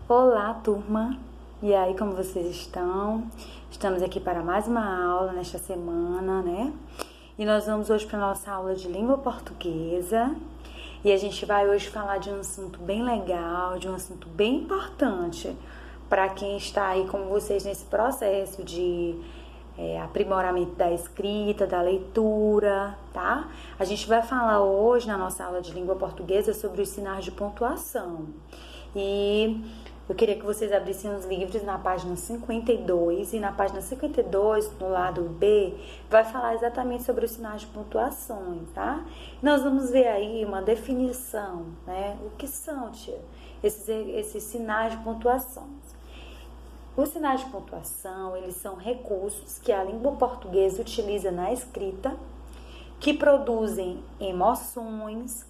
Olá, turma! E aí, como vocês estão? Estamos aqui para mais uma aula nesta semana, né? E nós vamos hoje para a nossa aula de língua portuguesa. E a gente vai hoje falar de um assunto bem legal, de um assunto bem importante para quem está aí como vocês nesse processo de aprimoramento da escrita, da leitura, tá? A gente vai falar hoje na nossa aula de língua portuguesa sobre os sinais de pontuação. E eu queria que vocês abrissem os livros na página 52, e na página 52, no lado B, vai falar exatamente sobre os sinais de pontuações, tá? Nós vamos ver aí uma definição, né? O que são, tia? Esses sinais de pontuações. Os sinais de pontuação, eles são recursos que a língua portuguesa utiliza na escrita, que produzem emoções,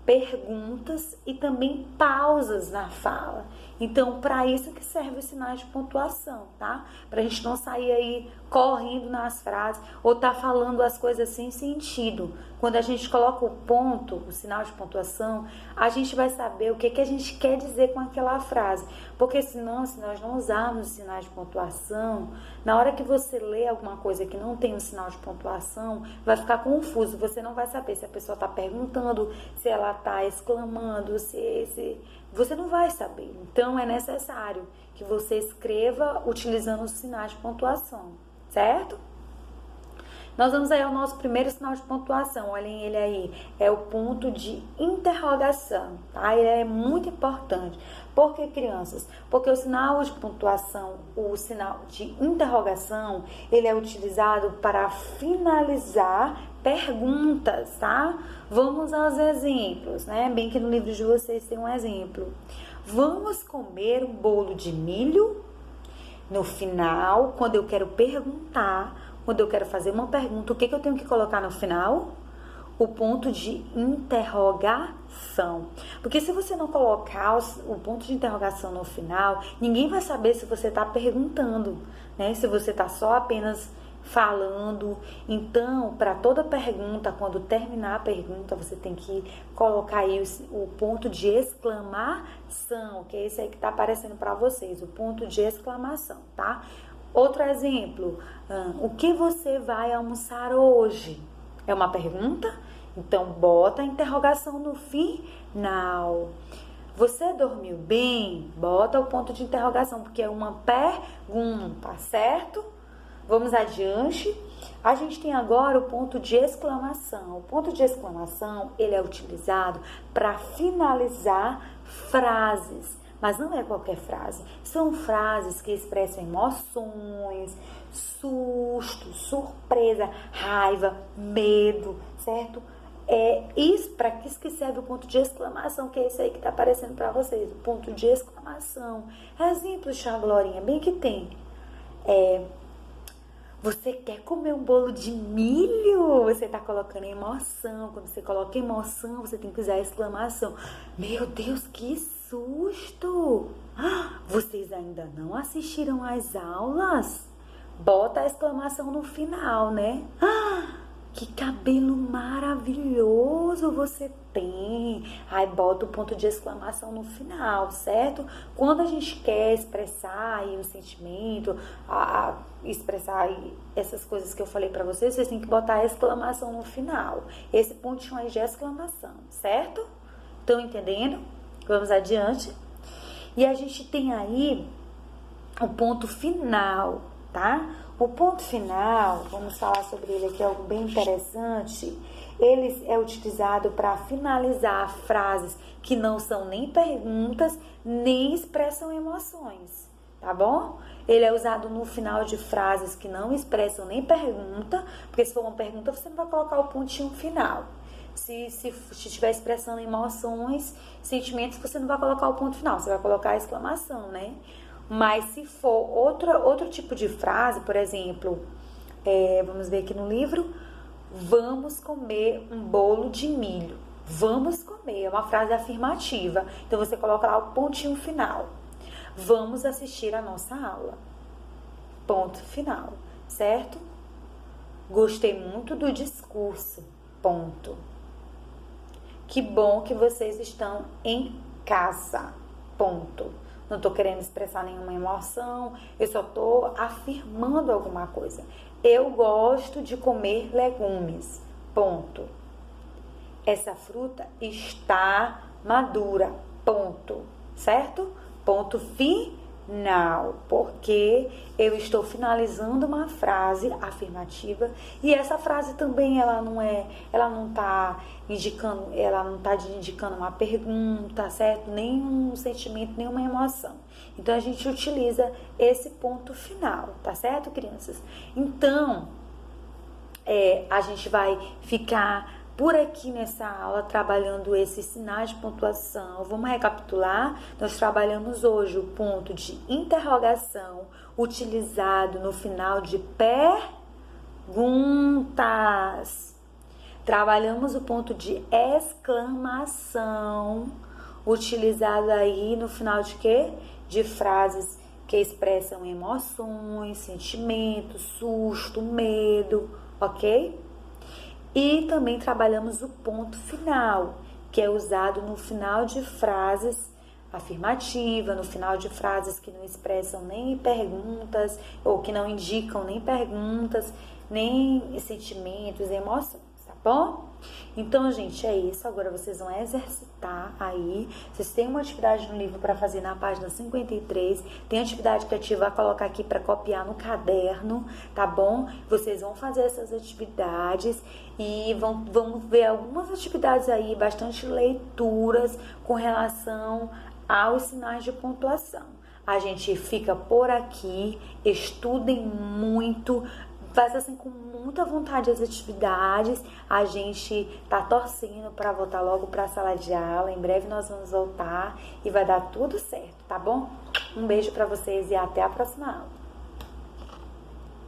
perguntas e também pausas na fala. Então, para isso que serve os sinais de pontuação, tá? Pra gente não sair aí correndo nas frases ou tá falando as coisas sem sentido. Quando a gente coloca o ponto, o sinal de pontuação, a gente vai saber o que a gente quer dizer com aquela frase. Porque senão, se nós não usarmos os sinais de pontuação, na hora que você lê alguma coisa que não tem um sinal de pontuação, vai ficar confuso. Você não vai saber se a pessoa está perguntando, se ela está exclamando, se você não vai saber. Então, é necessário que você escreva utilizando os sinais de pontuação, certo? Nós vamos aí ao nosso primeiro sinal de pontuação, olhem ele aí, é o ponto de interrogação, tá? Ele é muito importante. Por que, crianças? Porque o sinal de pontuação, o sinal de interrogação, ele é utilizado para finalizar perguntas, tá? Vamos aos exemplos, né? Bem que no livro de vocês tem um exemplo. Vamos comer um bolo de milho? No final, quando eu quero perguntar, quando eu quero fazer uma pergunta, o que eu tenho que colocar no final? O ponto de interrogação. Porque se você não colocar o ponto de interrogação no final, ninguém vai saber se você está perguntando, né? Se você está só apenas falando. Então, para toda pergunta, quando terminar a pergunta, você tem que colocar aí o ponto de exclamação, que é esse aí que está aparecendo para vocês, o ponto de exclamação, tá? Outro exemplo, o que você vai almoçar hoje? É uma pergunta? Então, bota a interrogação no final. Você dormiu bem? Bota o ponto de interrogação, porque é uma pergunta, certo? Vamos adiante. A gente tem agora o ponto de exclamação. O ponto de exclamação, ele é utilizado para finalizar frases. Mas não é qualquer frase. São frases que expressam emoções, susto, surpresa, raiva, medo, certo? É isso, para isso que serve o ponto de exclamação, que é esse aí que está aparecendo para vocês. O ponto de exclamação. Exemplos, tia Glorinha, bem que tem. Você quer comer um bolo de milho? Você está colocando emoção. Quando você coloca emoção, você tem que usar a exclamação. Meu Deus, que susto! Vocês ainda não assistiram às aulas? Bota a exclamação no final, né? Que cabelo maravilhoso você tem! Aí bota o ponto de exclamação no final, certo? Quando a gente quer expressar aí um sentimento, expressar aí essas coisas que eu falei pra vocês, vocês têm que botar a exclamação no final. Esse pontinho aí de exclamação, certo? Estão entendendo? Vamos adiante. E a gente tem aí o ponto final, tá? O ponto final, vamos falar sobre ele aqui, algo bem interessante. Ele é utilizado para finalizar frases que não são nem perguntas, nem expressam emoções, tá bom? Ele é usado no final de frases que não expressam nem pergunta, porque se for uma pergunta, você não vai colocar o pontinho final. Se estiver expressando emoções, sentimentos, você não vai colocar o ponto final, você vai colocar a exclamação, né? Mas se for outro tipo de frase, por exemplo, vamos ver aqui no livro, vamos comer um bolo de milho. Vamos comer, é uma frase afirmativa. Então, você coloca lá o pontinho final. Vamos assistir a nossa aula. Ponto final, certo? Gostei muito do discurso. Ponto. Que bom que vocês estão em casa. Ponto. não tô querendo expressar nenhuma emoção, eu só tô afirmando alguma coisa. Eu gosto de comer legumes, ponto. Essa fruta está madura, ponto, certo? Ponto final, porque eu estou finalizando uma frase afirmativa e essa frase também ela não tá indicando uma pergunta, certo? Nenhum sentimento, nenhuma emoção. Então a gente utiliza esse ponto final, tá certo, crianças? Então, a gente vai ficar por aqui nessa aula trabalhando esses sinais de pontuação. Vamos recapitular? Nós trabalhamos hoje o ponto de interrogação utilizado no final de perguntas. Trabalhamos o ponto de exclamação utilizado aí no final de quê? De frases que expressam emoções, sentimentos, susto, medo, ok? E também trabalhamos o ponto final, que é usado no final de frases afirmativas, no final de frases que não expressam nem perguntas, ou que não indicam nem perguntas, nem sentimentos, emoções, tá bom? Então, gente, é isso. Agora vocês vão exercitar aí. Vocês têm uma atividade no livro para fazer na página 53. Tem atividade criativa a colocar aqui para copiar no caderno, tá bom? Vocês vão fazer essas atividades e vamos ver algumas atividades aí, bastante leituras com relação aos sinais de pontuação. A gente fica por aqui, estudem muito, faça assim com muita vontade as atividades. A gente tá torcendo para voltar logo para a sala de aula. Em breve nós vamos voltar e vai dar tudo certo, tá bom? Um beijo para vocês e até a próxima aula.